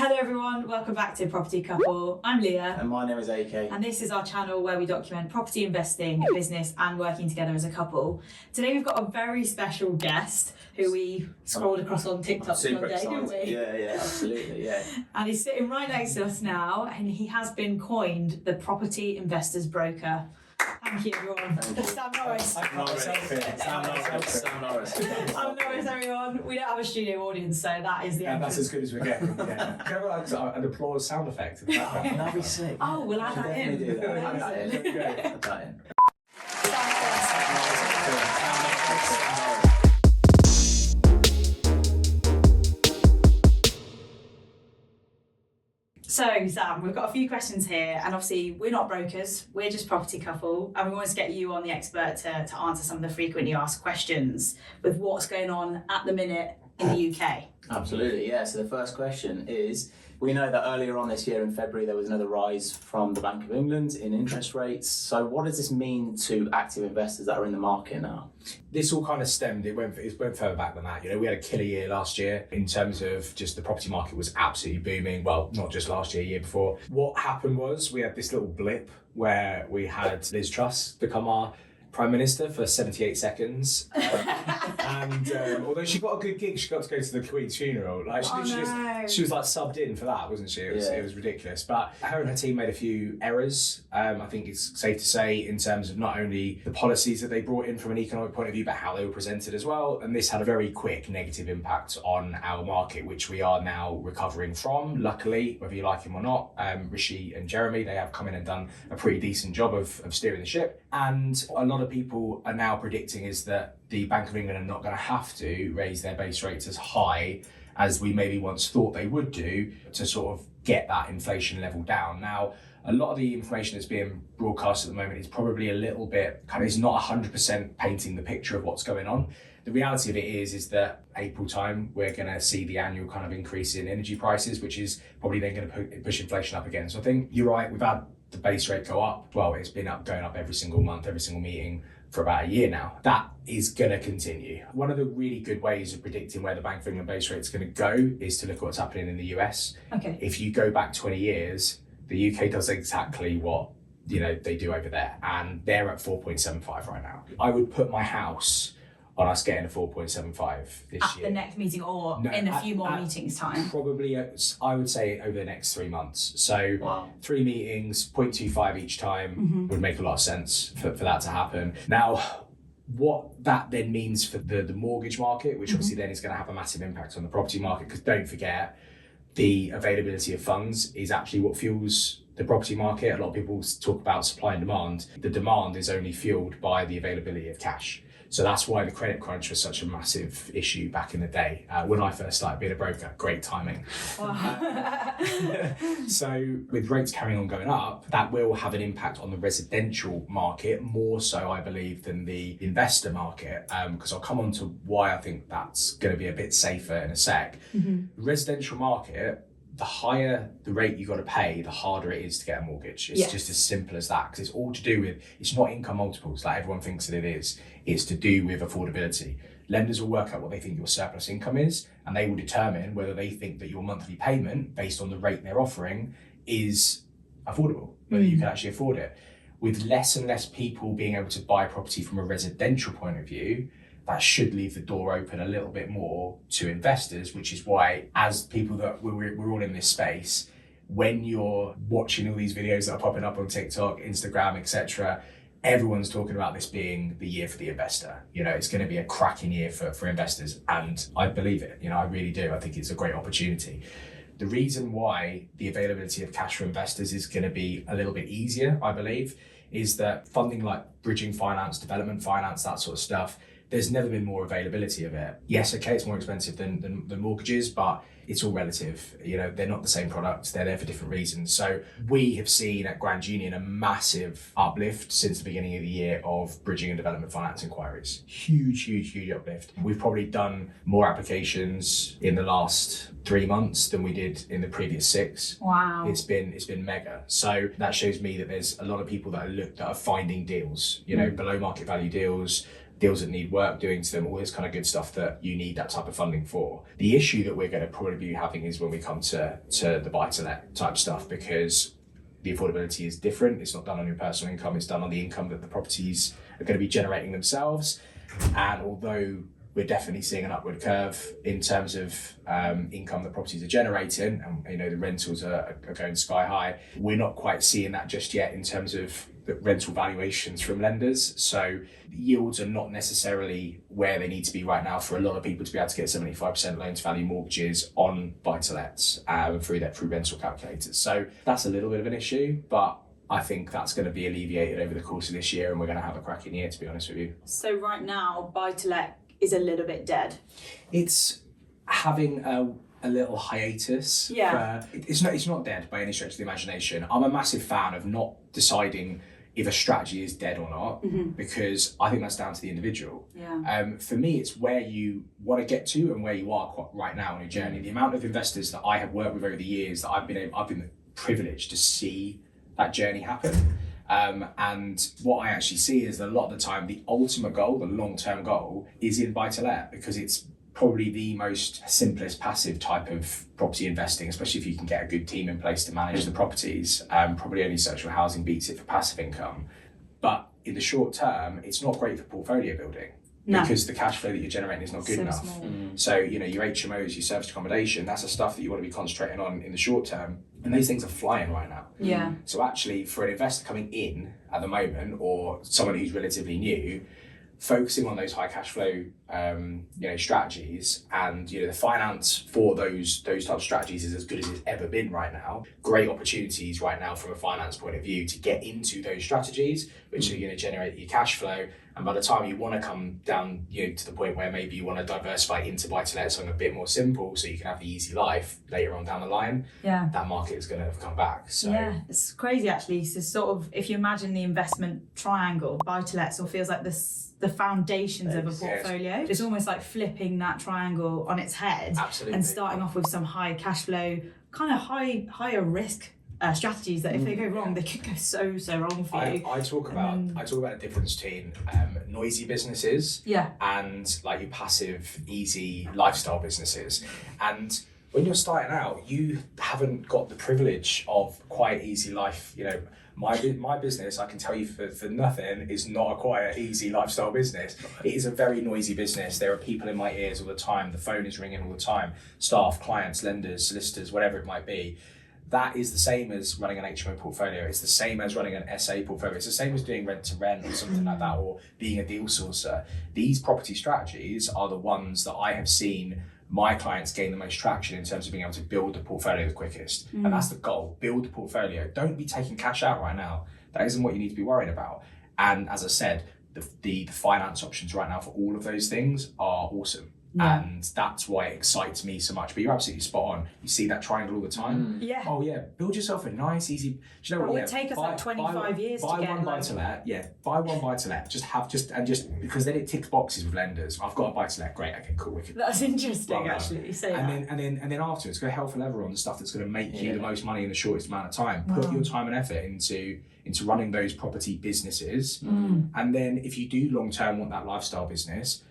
Hello everyone, welcome back to Property Couple. I'm Leah. And my name is AK. And this is our channel where we document property investing, business and working together as a couple. Today we've got a very special guest who we scrolled across on TikTok the other day, didn't we? Yeah, absolutely, yeah. And he's sitting right next to us now and he has been coined the Property Investors Broker. Thank you everyone. Thank you. Sam Norris. Sam Norris. Sam Norris, everyone. We don't have a studio audience, so that is the end. That's as good as we get. Yeah. Can I have an applause sound effect in the background? That'd be sick. Oh, we'll add that in. Definitely do that. We'll add that in. Add that in. So, Sam, we've got a few questions here, and obviously we're not brokers, we're just Property Couple, and we want to get you on the expert to answer some of the frequently asked questions with what's going on at the minute in the UK. Absolutely, yeah. So the first question is, we know that earlier on this year in February there was another rise from the Bank of England in interest rates. So what does this mean to active investors that are in the market now? This all kind of stemmed, it went further back than that. You know, we had a killer year last year in terms of just the property market was absolutely booming. Well, not just last year, year before. What happened was we had this little blip where we had Liz Truss become our Prime Minister for 78 seconds. And although she got a good gig, she got to go to the Queen's funeral. Like she was like subbed in for that, wasn't she? It was ridiculous. But her and her team made a few errors. I think it's safe to say in terms of not only the policies that they brought in from an economic point of view, but how they were presented as well. And this had a very quick negative impact on our market, which we are now recovering from. Luckily, whether you like him or not, Rishi and Jeremy, they have come in and done a pretty decent job of steering the ship. And a lot of people are now predicting is that the Bank of England are not going to have to raise their base rates as high as we maybe once thought they would do to sort of get that inflation level down. Now, a lot of the information that's being broadcast at the moment is probably a little bit is not 100% painting the picture of what's going on. The reality of it is that April time, we're going to see the annual kind of increase in energy prices, which is probably then going to push inflation up again. So I think you're right, we've had the base rate go up. Well, it's been going up every single month, every single meeting for about a year now. That is going to continue. One of the really good ways of predicting where the Bank of England base rate is going to go is to look at what's happening in the US. Okay. If you go back 20 years, the UK does exactly what they do over there, and they're at 4.75 right now. I would put my house on us getting a 4.75 this at year. The next meeting or in a few more meetings time? Probably, I would say over the next 3 months. So 3 meetings, 0.25 each time would make a lot of sense for that to happen. Now, what that then means for the mortgage market, which obviously then is going to have a massive impact on the property market, because don't forget, the availability of funds is actually what fuels the property market. A lot of people talk about supply and demand. The demand is only fueled by the availability of cash. So that's why the credit crunch was such a massive issue back in the day. When I first started being a broker, great timing. Wow. So with rates carrying on going up, that will have an impact on the residential market, more so I believe than the investor market, because I'll come on to why I think that's going to be a bit safer in a sec. The residential market, the higher the rate you got to pay, the harder it is to get a mortgage. It's just as simple as that, because it's all to do with, it's not income multiples like everyone thinks that it is. It's to do with affordability. Lenders will work out what they think your surplus income is, and they will determine whether they think that your monthly payment, based on the rate they're offering, is affordable, whether you can actually afford it. With less and less people being able to buy property from a residential point of view, that should leave the door open a little bit more to investors, which is why, as people that we're all in this space, when you're watching all these videos that are popping up on TikTok, Instagram, etc., everyone's talking about this being the year for the investor. It's going to be a cracking year for investors, and I believe it. I really do. I think it's a great opportunity. The reason why the availability of cash for investors is going to be a little bit easier, I believe, is that funding like bridging finance, development finance, that sort of stuff, there's never been more availability of it. Yes, okay, it's more expensive than mortgages, but it's all relative. They're not the same products, they're there for different reasons. So we have seen at Grand Union a massive uplift since the beginning of the year of bridging and development finance inquiries. Huge uplift. We've probably done more applications in the last 3 months than we did in the previous 6. Wow. It's been mega. So that shows me that there's a lot of people that are finding deals, below market value deals, deals that need work doing to them, all this kind of good stuff that you need that type of funding for. The issue that we're going to probably be having is when we come to the buy-to-let type stuff, because the affordability is different. It's not done on your personal income, it's done on the income that the properties are going to be generating themselves. And although we're definitely seeing an upward curve in terms of income that properties are generating, and the rentals are going sky high, we're not quite seeing that just yet in terms of the rental valuations from lenders. So yields are not necessarily where they need to be right now for a lot of people to be able to get 75% loan to value mortgages on buy-to-lets through rental calculators. So that's a little bit of an issue, but I think that's going to be alleviated over the course of this year, and we're going to have a cracking year, to be honest with you. So right now, buy-to-let is a little bit dead. It's having a little hiatus. Yeah. It's not dead by any stretch of the imagination. I'm a massive fan of not deciding if a strategy is dead or not, because I think that's down to the individual. Yeah. For me, it's where you want to get to and where you are right now on your journey. The amount of investors that I have worked with over the years that I've been privileged to see that journey happen. And what I actually see is that a lot of the time, the ultimate goal, the long-term goal, is in buy-to-let, because it's probably the most simplest passive type of property investing, especially if you can get a good team in place to manage the properties. Probably only social housing beats it for passive income. But in the short term, it's not great for portfolio building. No. Because the cash flow that you're generating is not good enough. So, your HMOs, your serviced accommodation, that's the stuff that you want to be concentrating on in the short term. And those things are flying right now. Yeah. So actually, for an investor coming in at the moment, or someone who's relatively new, focusing on those high cash flow strategies, and the finance for those types of strategies is as good as it's ever been right now. Great opportunities right now from a finance point of view to get into those strategies, which are going to generate your cash flow. And by the time you want to come down to the point where maybe you want to diversify into buy-to-let, something a bit more simple so you can have the easy life later on down the line, that market is going to have come back. So yeah, it's crazy actually. So sort of, if you imagine the investment triangle, buy-to-let sort of feels like the foundations of a portfolio. It's almost like flipping that triangle on its head. Absolutely. And starting off with some high cash flow, kind of higher risk strategies that if they go wrong, they could go so wrong for you. I talk about the difference between noisy businesses and like your passive, easy lifestyle businesses. And when you're starting out, you haven't got the privilege of quiet, easy life. My business, I can tell you for nothing, is not a quiet, easy lifestyle business. It is a very noisy business. There are people in my ears all the time. The phone is ringing all the time. Staff, clients, lenders, solicitors, whatever it might be. That is the same as running an HMO portfolio. It's the same as running an SA portfolio. It's the same as doing rent to rent or something like that, or being a deal sourcer. These property strategies are the ones that I have seen my clients gain the most traction in terms of being able to build the portfolio the quickest. And that's the goal, build the portfolio. Don't be taking cash out right now. That isn't what you need to be worried about. And as I said, the finance options right now for all of those things are awesome. Yeah. And that's why it excites me so much. But you're absolutely spot on. You see that triangle all the time. Yeah. Oh yeah, build yourself a nice, easy. Do you know what? It would take us like 25 years to buy get one buy-to-let. Yeah, buy one buy-to-let. Just because then it ticks boxes with lenders. I've got a buy-to-let. Great. Okay. Cool. Wicked. That's interesting, Well, actually. Say and then afterwards, go hell for leather on the stuff that's going to make you the most money in the shortest amount of time. Put your time and effort into running those property businesses, and then if you do long term want that lifestyle business,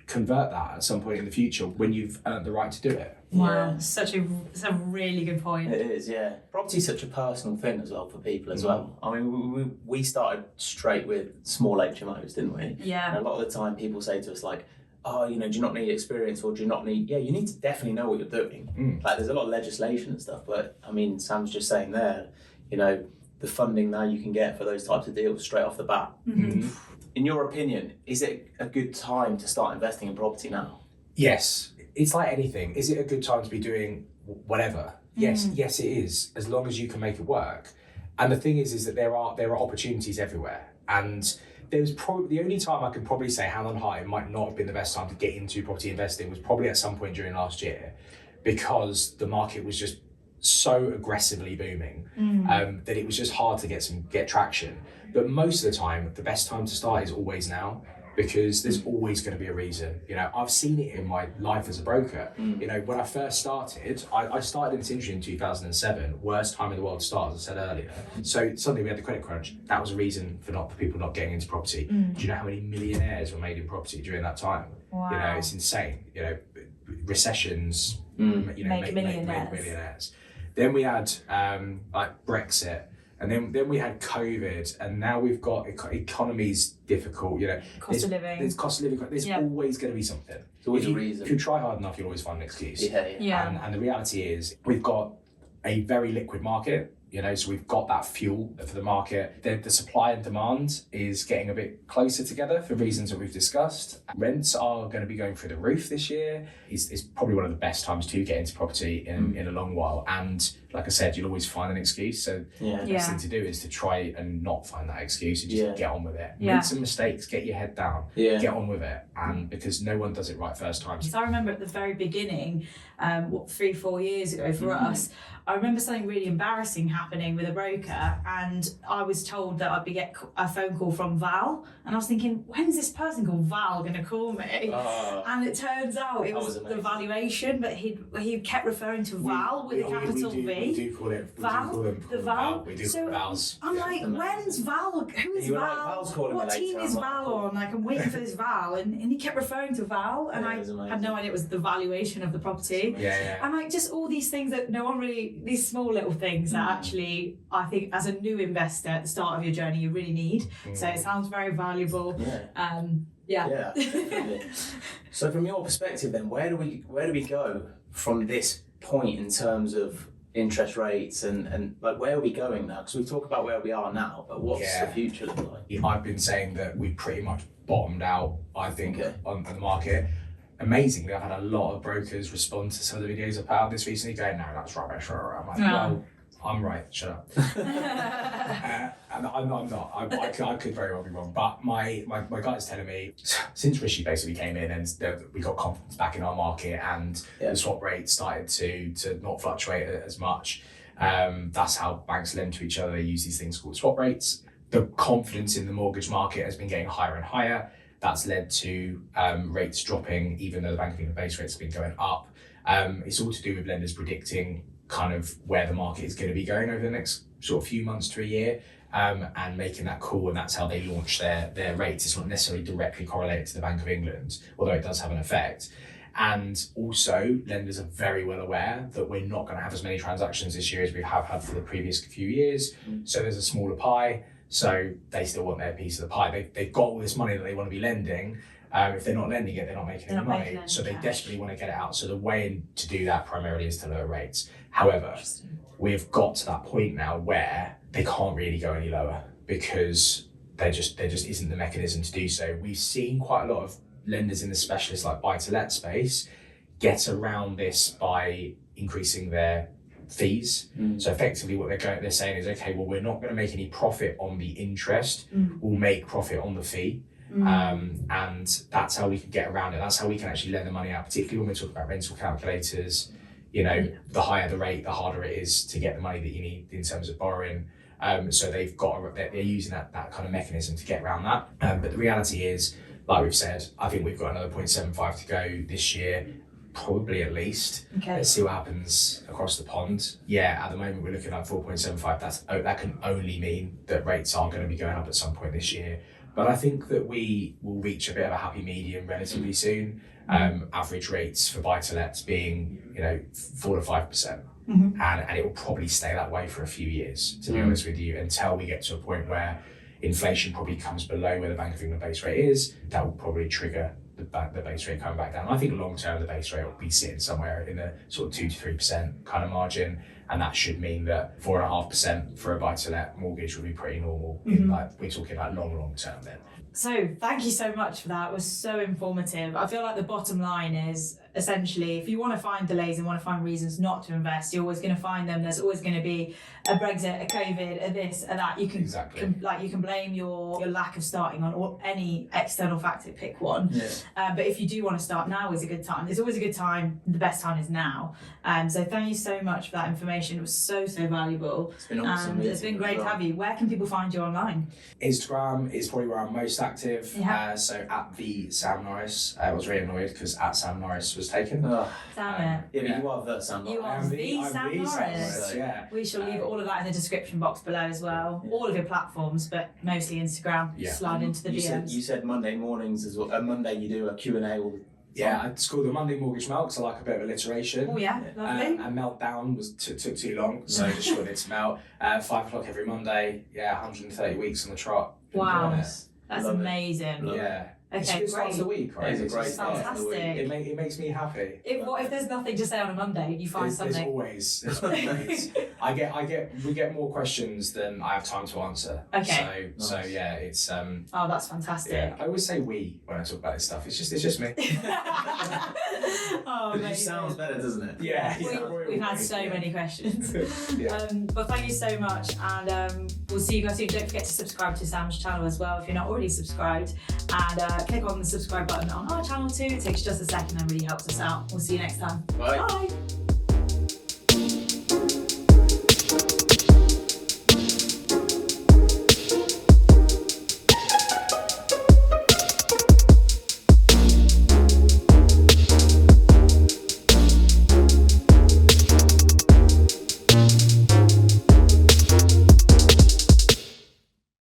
convert that at some point in the future when you've earned the right to do it. Wow, it's a really good point. It is, yeah. Property's such a personal thing as well for people as well. I mean, we started straight with small HMOs, didn't we? Yeah. And a lot of the time people say to us like, oh, do you not need experience, or do you not need... Yeah, you need to definitely know what you're doing. Like, there's a lot of legislation and stuff, but I mean, Sam's just saying there, the funding now you can get for those types of deals straight off the bat. In your opinion, is it a good time to start investing in property now? Yes, it's like anything. Is it a good time to be doing whatever? Yes, it is, as long as you can make it work. And the thing is that there are opportunities everywhere. And there's probably the only time I can probably say hand on heart it might not have been the best time to get into property investing was probably at some point during last year, because the market was just so aggressively booming that it was just hard to get traction. But most of the time, the best time to start is always now. because there's always going to be a reason. You know, I've seen it in my life as a broker. You know, when I first started, I started in this industry in 2007, worst time in the world to start, as I said earlier. So suddenly we had the credit crunch. That was a reason for people not getting into property. Do you know how many millionaires were made in property during that time? Wow. You know, it's insane. You know, recessions, you know, Make make millionaires. Then we had like Brexit. And then we had COVID, and now we've got economies difficult. You know, Cost of living. There's cost of living. There's always going to be something. There's always a reason. If you try hard enough, you'll always find an excuse. Yeah. And the reality is, we've got a very liquid market. You know, so we've got that fuel for the market. The supply and demand is getting a bit closer together for reasons that we've discussed. Rents are going to be going through the roof this year. It's probably one of the best times to get into property in a long while. And like I said, you'll always find an excuse. So the best thing to do is to try and not find that excuse and just get on with it. Make some mistakes, get your head down, get on with it. And because no one does it right first time. So I remember at the very beginning, 3-4 years ago for us, I remember something really embarrassing happening with a broker, and I was told that I'd get a phone call from Val, and I was thinking, when's this person called Val going to call me? And it turns out it was the valuation, but he kept referring to Val with a capital V. We do call it Val. We do call Vals. I'm like, when's Val? Who is You were Val? like, Val's calling What me team later. is I'm like, Val on? Like, I'm waiting for this Val, and he kept referring to Val, and Yeah, it was I amazing. had no idea it was the valuation of the property. Yeah. And like just all these things that no one really, these small little things that actually, I think as a new investor at the start of your journey, you really need. So it sounds very valuable. Yeah, definitely. So from your perspective then, where do we go from this point in terms of interest rates and like where are we going now? Because we talk about where we are now, but what's the future look like? I've been saying that we pretty much bottomed out, I think, on the market. Amazingly, I've had a lot of brokers respond to some of the videos I've put out this recently going, no, that's rubbish. I'm like, well, I'm right, shut up. And I'm not. I could very well be wrong. But my guy's telling me, since Rishi basically came in and we got confidence back in our market and the swap rate started to not fluctuate as much, that's how banks lend to each other. They use these things called swap rates. The confidence in the mortgage market has been getting higher and higher. That's led to rates dropping, even though the Bank of England base rates have been going up. It's all to do with lenders predicting kind of where the market is going to be going over the next sort of few months to a year, and making that call, and that's how they launch their rates. It's not necessarily directly correlated to the Bank of England, although it does have an effect. And also, lenders are very well aware that we're not going to have as many transactions this year as we have had for the previous few years. So there's a smaller pie. So they still want their piece of the pie. They've got all this money that they want to be lending. If they're not lending it, they're not making any money. So they desperately want to get it out. So the way to do that primarily is to lower rates. However, we've got to that point now where they can't really go any lower because there just isn't the mechanism to do so. We've seen quite a lot of lenders in the specialist like buy-to-let space get around this by increasing their fees. So effectively what they're saying is, okay, well, we're not going to make any profit on the interest, we'll make profit on the fee. And that's how we can get around it. That's how we can actually lend the money out, particularly when we talk about rental calculators. You know, the higher the rate, the harder it is to get the money that you need in terms of borrowing. So they're using that kind of mechanism to get around that. But the reality is, like we've said, I think we've got another 0.75 to go this year, probably at least. Let's see what happens across the pond. Yeah, at the moment we're looking at 4.75. That can only mean that rates are going to be going up at some point this year. But I think that we will reach a bit of a happy medium relatively soon. Average rates for buy-to-lets being, 4 to 5%. And it will probably stay that way for a few years, to be honest with you, until we get to a point where inflation probably comes below where the Bank of England base rate is. That will probably trigger the base rate coming back down. I think long term the base rate will be sitting somewhere in the sort of 2 to 3% kind of margin, and that should mean that 4.5% for a buy-to-let mortgage would be pretty normal. We're talking about long term then. So thank you so much for that. It was so informative. I feel like the bottom line is essentially, if you want to find delays and want to find reasons not to invest, you're always going to find them. There's always going to be a Brexit, a COVID, a this, a that. You can you can blame your lack of starting on or any external factor. Pick one. But if you do want to start, now is a good time. There's always a good time. The best time is now. So thank you so much for that information. information. It was so valuable. It's been awesome. And it's been great to have you. Where can people find you online? Instagram is probably where I'm most active. Yeah. So at the Sam Norris. I was really annoyed because at Sam Norris was taken. Oh, Damn it. yeah, but you are the Sam You Norris. are the Sam Norris. Yeah. We shall leave all of that in the description box below as well. Yeah. All of your platforms, but mostly Instagram. Yeah. Slide into the you DMs. you said Monday mornings as well. Monday you do a Q&A all the Yeah, it's called the Monday Mortgage Melt because I like a bit of alliteration. Oh yeah, lovely. And Meltdown took too long, so just shortened it to Melt. 5 o'clock every Monday. Yeah, 130 weeks on the trot. Wow. Enjoying it. That's Love it. amazing. Love it. Yeah. It's a Okay, good start great. to the week, right? It's a great start to the Fantastic. week. It makes me happy. What if there's nothing to say on a Monday? You find There's something. always we get more questions than I have time to answer. Okay. So Nice. yeah, it's Oh, that's fantastic. yeah. I always say we when I talk about this stuff. It's just me. Oh, It just amazing. sounds better, doesn't it? Yeah. We've had so many questions. Yeah. But thank you so much, and we'll see you guys soon. Don't forget to subscribe to Sam's channel as well if you're not already subscribed, and click on the subscribe button on our channel too. It takes just a second and really helps us out. We'll see you next time. Bye. Bye.